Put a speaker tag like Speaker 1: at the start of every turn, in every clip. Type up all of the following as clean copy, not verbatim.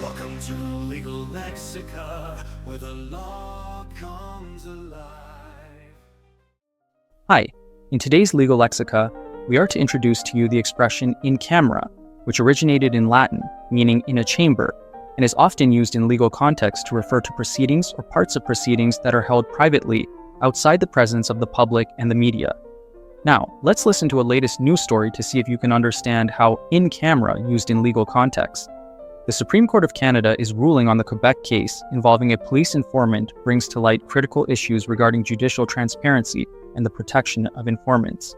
Speaker 1: Welcome to Legal Lexica, where the law comes alive.
Speaker 2: Hi, in today's Legal Lexica, we are to introduce to you the expression in camera, which originated in Latin, meaning in a chamber, and is often used in legal context to refer to proceedings or parts of proceedings that are held privately outside the presence of the public and the media. Now, let's listen to a latest news story to see if you can understand how in camera used in legal context. The Supreme Court of Canada is ruling on the Quebec case involving a police informant brings to light critical issues regarding judicial transparency and the protection of informants.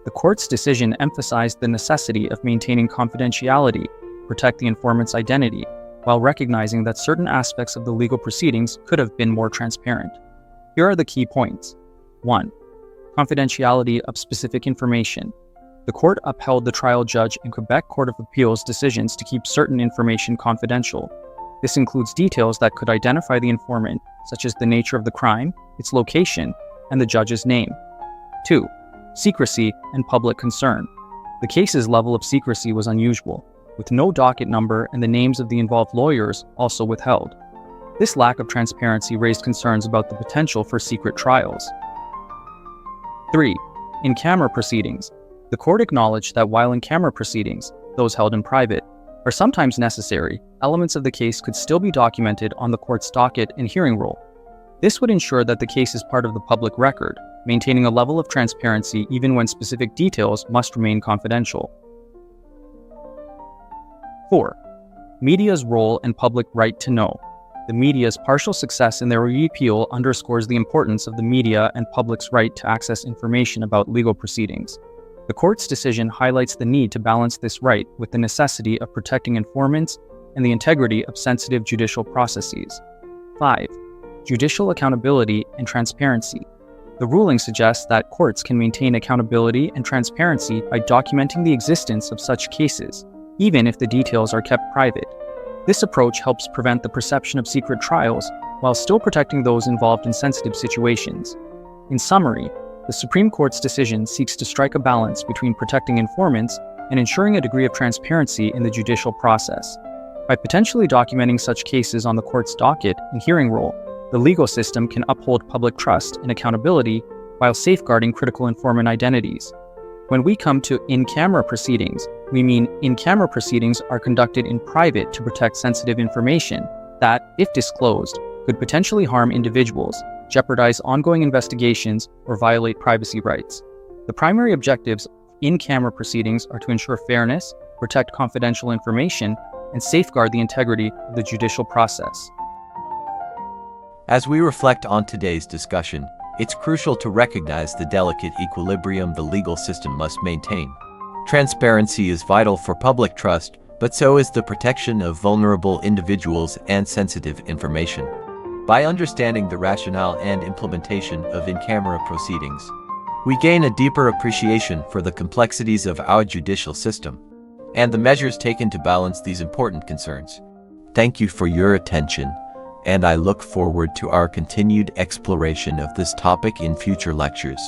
Speaker 2: The court's decision emphasized the necessity of maintaining confidentiality to protect the informant's identity, while recognizing that certain aspects of the legal proceedings could have been more transparent. Here are the key points. 1. Confidentiality of specific information. The court upheld the trial judge and Quebec Court of Appeals decisions to keep certain information confidential. This includes details that could identify the informant, such as the nature of the crime, its location, and the judge's name. 2. Secrecy and public concern. The case's level of secrecy was unusual, with no docket number and the names of the involved lawyers also withheld. This lack of transparency raised concerns about the potential for secret trials. 3. In-camera proceedings. The court acknowledged that while in-camera proceedings, those held in private, are sometimes necessary, elements of the case could still be documented on the court's docket and hearing roll. This would ensure that the case is part of the public record, maintaining a level of transparency even when specific details must remain confidential. 4. Media's role and public right to know. The media's partial success in their repeal underscores the importance of the media and public's right to access information about legal proceedings. The court's decision highlights the need to balance this right with the necessity of protecting informants and the integrity of sensitive judicial processes. 5. Judicial accountability and transparency. The ruling suggests that courts can maintain accountability and transparency by documenting the existence of such cases, even if the details are kept private. This approach helps prevent the perception of secret trials while still protecting those involved in sensitive situations. In summary, the Supreme Court's decision seeks to strike a balance between protecting informants and ensuring a degree of transparency in the judicial process. By potentially documenting such cases on the court's docket and hearing roll, the legal system can uphold public trust and accountability while safeguarding critical informant identities. When we come to in-camera proceedings, we mean in-camera proceedings are conducted in private to protect sensitive information that, if disclosed, could potentially harm individuals, jeopardize ongoing investigations, or violate privacy rights. The primary objectives of in-camera proceedings are to ensure fairness, protect confidential information, and safeguard the integrity of the judicial process.
Speaker 3: As we reflect on today's discussion, it's crucial to recognize the delicate equilibrium the legal system must maintain. Transparency is vital for public trust, but so is the protection of vulnerable individuals and sensitive information. By understanding the rationale and implementation of in-camera proceedings, we gain a deeper appreciation for the complexities of our judicial system and the measures taken to balance these important concerns. Thank you for your attention, and I look forward to our continued exploration of this topic in future lectures.